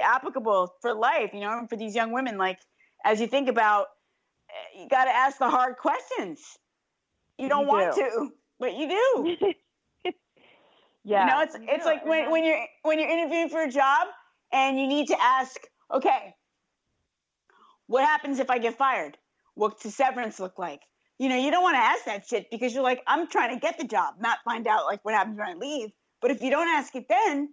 applicable for life, you know, for these young women. Like, as you think about, you got to ask the hard questions. You don't want to, but you do. Yeah. You know, it's like when you're interviewing for a job and you need to ask, okay, what happens if I get fired? What's the severance look like? You know, you don't want to ask that shit because you're like, I'm trying to get the job, not find out like what happens when I leave. But if you don't ask it then,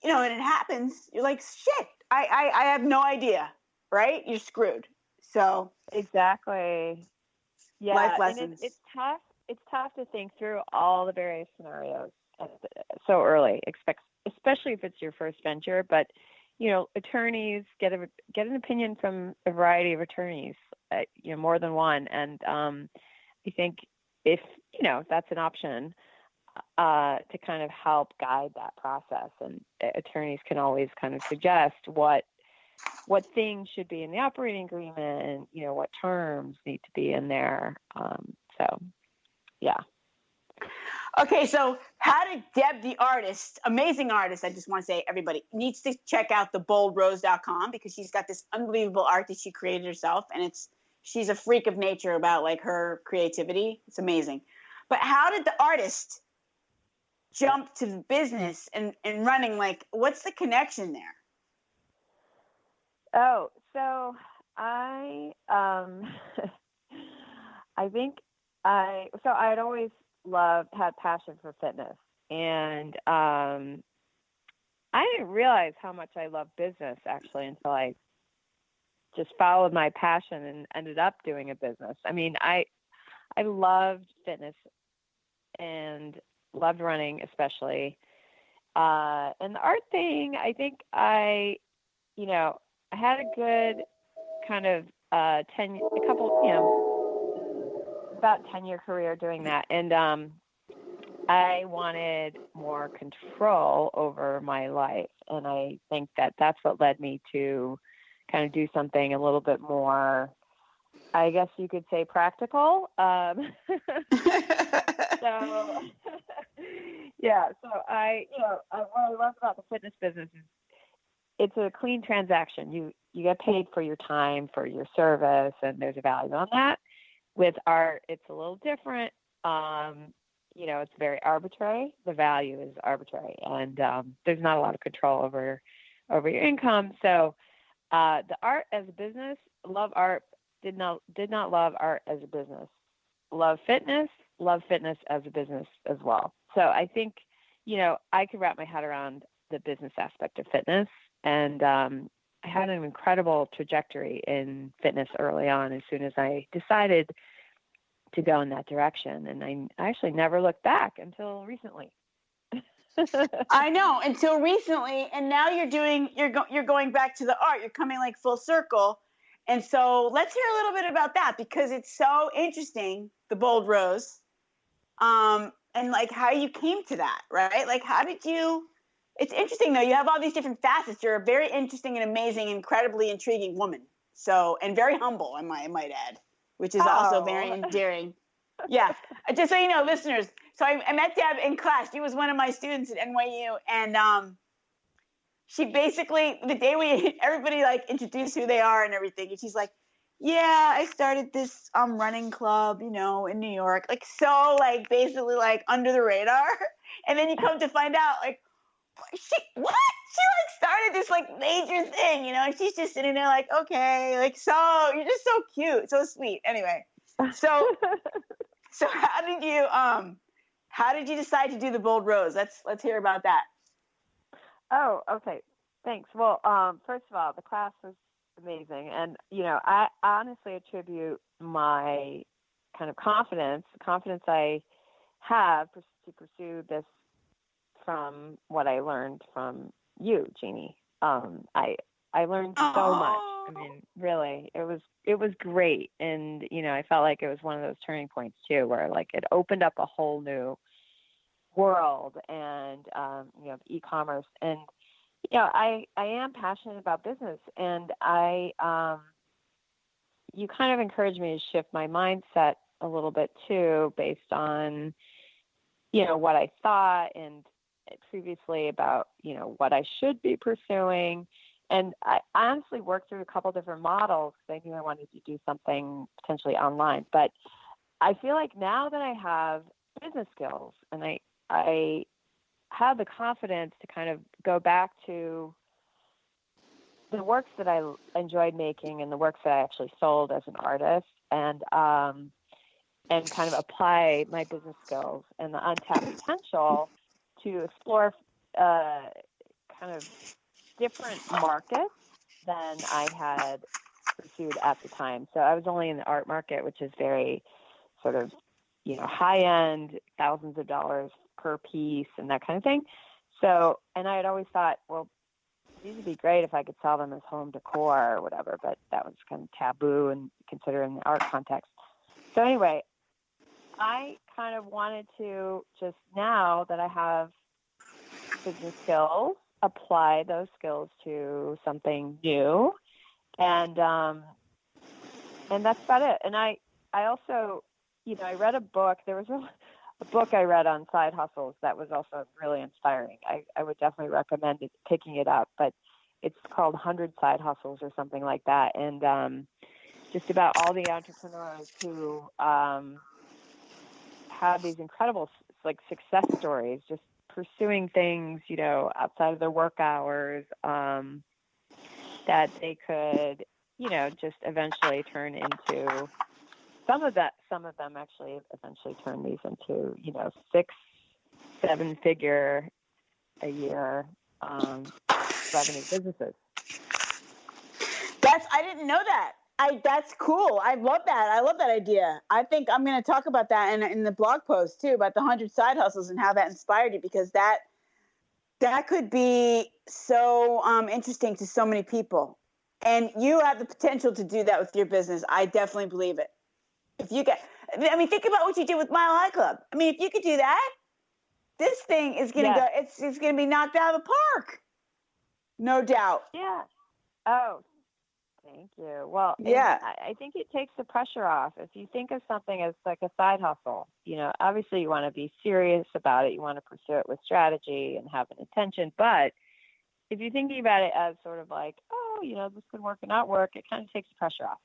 you know, and it happens, you're like, shit, I have no idea, right? You're screwed. So exactly. Yeah. Life lessons. And it's tough. It's tough to think through all the various scenarios so early, especially if it's your first venture. But, you know, attorneys get an opinion from a variety of attorneys, you know, more than one. And I think if that's an option, to kind of help guide that process, and attorneys can always kind of suggest what things should be in the operating agreement, and, you know, what terms need to be in there. So, yeah. Okay, so how did Deb, the artist, amazing artist, I just want to say everybody needs to check out theboldrose.com because she's got this unbelievable art that she created herself, and she's a freak of nature about like her creativity. It's amazing. But how did the artist jump to the business and running? Like, what's the connection there? Oh, so I think I'd always had passion for fitness, and I didn't realize how much I love business actually until I just followed my passion and ended up doing a business. I mean, I loved fitness and loved running especially. And the art thing, I think I had a good kind of about 10-year career doing that. And I wanted more control over my life. And I think that that's what led me to kind of do something a little bit more, I guess you could say, practical. So yeah, so what I love about the fitness business is it's a clean transaction. You get paid for your time, for your service, and there's a value on that. With art, it's a little different. It's very arbitrary. The value is arbitrary, and there's not a lot of control over your income. So the art as a business, love art. Did not love art as a business. Love fitness as a business as well. So I think, I could wrap my head around the business aspect of fitness. And I had an incredible trajectory in fitness early on as soon as I decided to go in that direction. And I actually never looked back until recently. I know, until recently. And now you're going back to the art. You're coming like full circle. And so let's hear a little bit about that because it's so interesting, the Bold Rose, and like how you came to that, right? Like how did you? It's interesting though. You have all these different facets. You're a very interesting and amazing, incredibly intriguing woman. So, and very humble, I might add, which is also very endearing. Yeah, just so you know, listeners. So I met Deb in class. She was one of my students at NYU, and she basically, the day everybody like introduced who they are and everything, and she's like, yeah, I started this running club, in New York, like so like basically like under the radar. And then you come to find out like she like started this like major thing, and she's just sitting there like, okay, like, so you're just so cute, so sweet. Anyway, so how did you decide to do the Bold Rose? Let's hear about that. Oh, okay. Thanks. Well, first of all, the class was amazing. And, I honestly attribute my kind of confidence I have to pursue this from what I learned from you, Jeannie. I learned so much. I mean, really, it was great. And, I felt like it was one of those turning points too, where like it opened up a whole new world and, e-commerce. And, I am passionate about business, and you kind of encouraged me to shift my mindset a little bit too, based on, what I thought and previously about, what I should be pursuing. And I honestly worked through a couple different models because I knew I wanted to do something potentially online. But I feel like now that I have business skills and I have the confidence to kind of go back to the works that I enjoyed making and the works that I actually sold as an artist, and kind of apply my business skills and the untapped potential to explore kind of different markets than I had pursued at the time. So I was only in the art market, which is very sort of, high end, thousands of dollars per piece and that kind of thing. So, and I had always thought, well, these would be great if I could sell them as home decor or whatever, but that was kind of taboo and considered in the art context. So anyway, I kind of wanted to, just now that I have business skills, apply those skills to something new. And that's about it. And I also, I read a book. There was a book I read on side hustles that was also really inspiring. I would definitely recommend picking it up, but it's called 100 Side Hustles or something like that. And just about all the entrepreneurs who have these incredible success stories, just pursuing things, outside of their work hours, that they could, just eventually turn into some of them actually eventually turn these into, 6-7 figure a year revenue businesses. I didn't know that. That's cool. I love that. I love that idea. I think I'm going to talk about that in the blog post too, about the 100 side hustles and how that inspired you, because that could be so interesting to so many people. And you have the potential to do that with your business. I definitely believe it. If you think about what you did with Mile High Club. I mean, if you could do that, this thing is going to go, it's going to be knocked out of the park. No doubt. Yeah. Oh, thank you. Well, yeah, I think it takes the pressure off. If you think of something as like a side hustle, obviously you want to be serious about it. You want to pursue it with strategy and have an intention. But if you're thinking about it as sort of like, this could work and not work, it kind of takes the pressure off.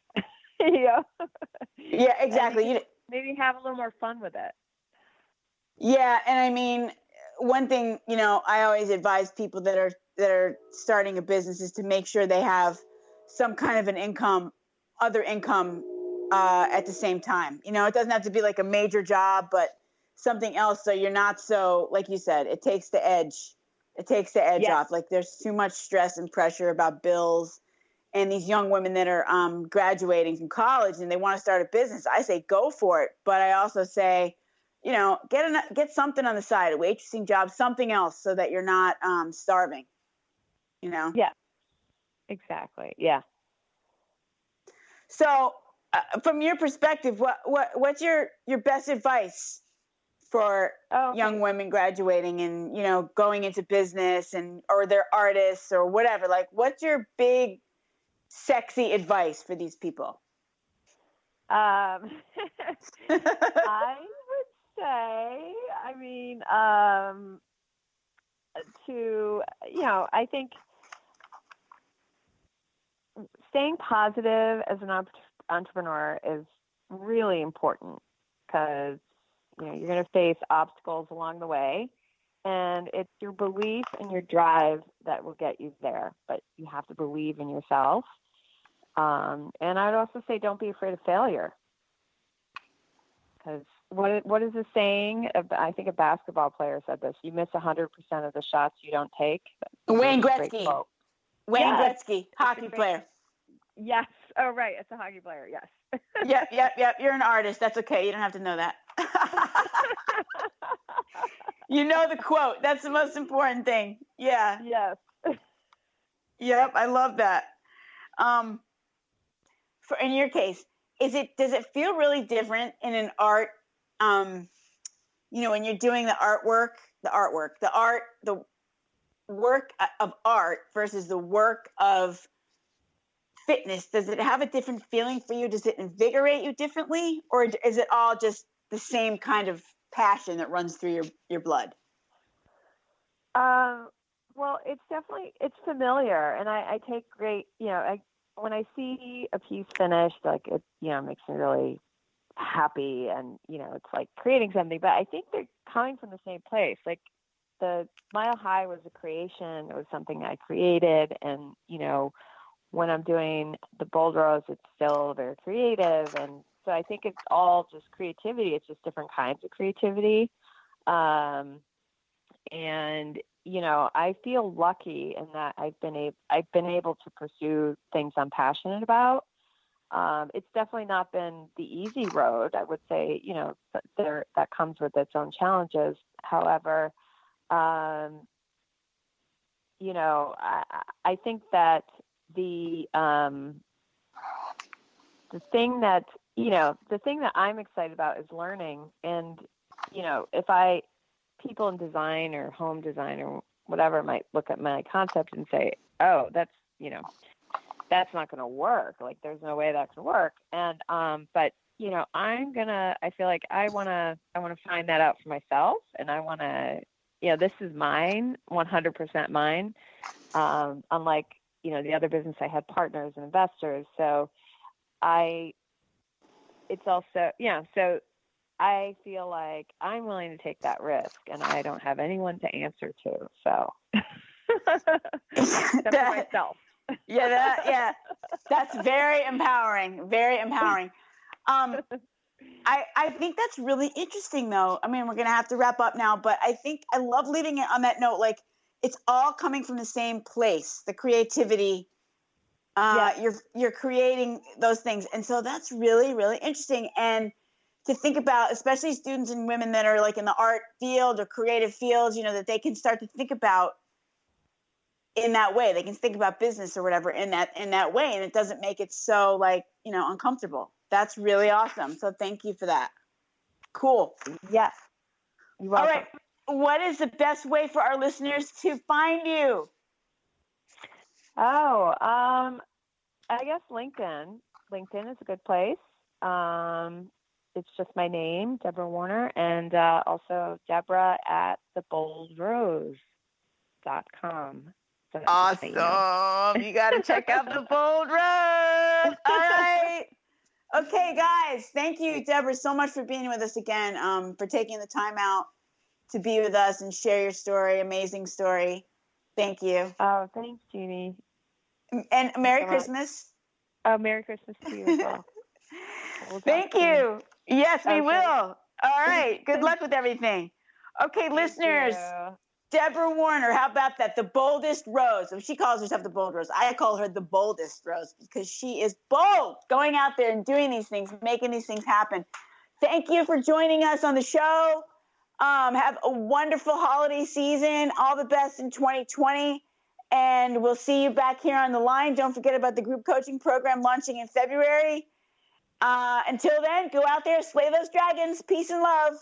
Yeah, exactly. Maybe have a little more fun with it. Yeah. And I mean, one thing, I always advise people that are starting a business is to make sure they have some kind of an other income at the same time. It doesn't have to be like a major job, but something else. So you're not so, like you said, it takes the edge. It takes the edge off. Like there's too much stress and pressure about bills. And these young women that are graduating from college and they want to start a business, I say go for it. But I also say, get something on the side, a waitressing job, something else, so that you're not starving. Yeah, exactly. Yeah. So, from your perspective, what's your best advice for young women graduating and going into business or they're artists or whatever? Like, what's your big sexy advice for these people? I would say, I think staying positive as an entrepreneur is really important, because you're going to face obstacles along the way, and it's your belief and your drive that will get you there. But you have to believe in yourself. And I'd also say don't be afraid of failure, because what is the saying? I think a basketball player said this: you miss 100% of the shots you don't take. Wayne Gretzky. Wayne Gretzky, hockey player. Yes. Oh, right. It's a hockey player. Yes. Yep. You're an artist. That's okay. You don't have to know that. You know the quote. That's the most important thing. Yeah. Yes. Yep. I love that. In your case, does it feel really different in an art, when you're doing the work of art versus the work of fitness? Does it have a different feeling for you? Does it invigorate you differently, or is it all just the same kind of passion that runs through your blood? Well, it's familiar, and I take great, when I see a piece finished, like it, makes me really happy, and, it's like creating something, but I think they're coming from the same place. Like the Mile High was a creation. It was something I created. And, when I'm doing the Bold Rose, it's still very creative. And so I think it's all just creativity. It's just different kinds of creativity. And, I feel lucky in that I've been able to pursue things I'm passionate about. It's definitely not been the easy road. I would say, that comes with its own challenges. However, I think that the thing that I'm excited about is learning. And, if people in design or home design or whatever might look at my concept and say, oh, that's not going to work. Like, there's no way that can work. And, but, I feel like I want to find that out for myself. And I want to, this is mine, 100% mine. Unlike, the other business, I had partners and investors. So so I feel like I'm willing to take that risk, and I don't have anyone to answer to. So except for myself. That's very empowering. Very empowering. I think that's really interesting, though. I mean, we're going to have to wrap up now, but I think I love leaving it on that note. Like, it's all coming from the same place, the creativity. You're creating those things. And so that's really, really interesting. And to think about, especially students and women that are like in the art field or creative fields, that they can start to think about in that way. They can think about business or whatever in that way. And it doesn't make it so uncomfortable. That's really awesome. So thank you for that. Cool. Yes. You're welcome. All right. What is the best way for our listeners to find you? Oh, I guess LinkedIn. LinkedIn is a good place. It's just my name, Debora Warner, and also Debora at theboldrose.com. So awesome. You got to check out the Bold Rose. All right. Okay, guys. Thank you, Debora, so much for being with us again, for taking the time out to be with us and share your story. Amazing story. Thank you. Oh, thanks, Jeannie. And Merry Christmas. Oh, Merry Christmas to you as well. Thank you. Yes, we will. All right. Good luck with everything. Okay, listeners. Debora Warner, how about that? The boldest rose. She calls herself the Bold Rose. I call her the boldest rose because she is bold, going out there and doing these things, making these things happen. Thank you for joining us on the show. Have a wonderful holiday season. All the best in 2020. And we'll see you back here on the line. Don't forget about the group coaching program launching in February. Until then, go out there, slay those dragons. Peace and love.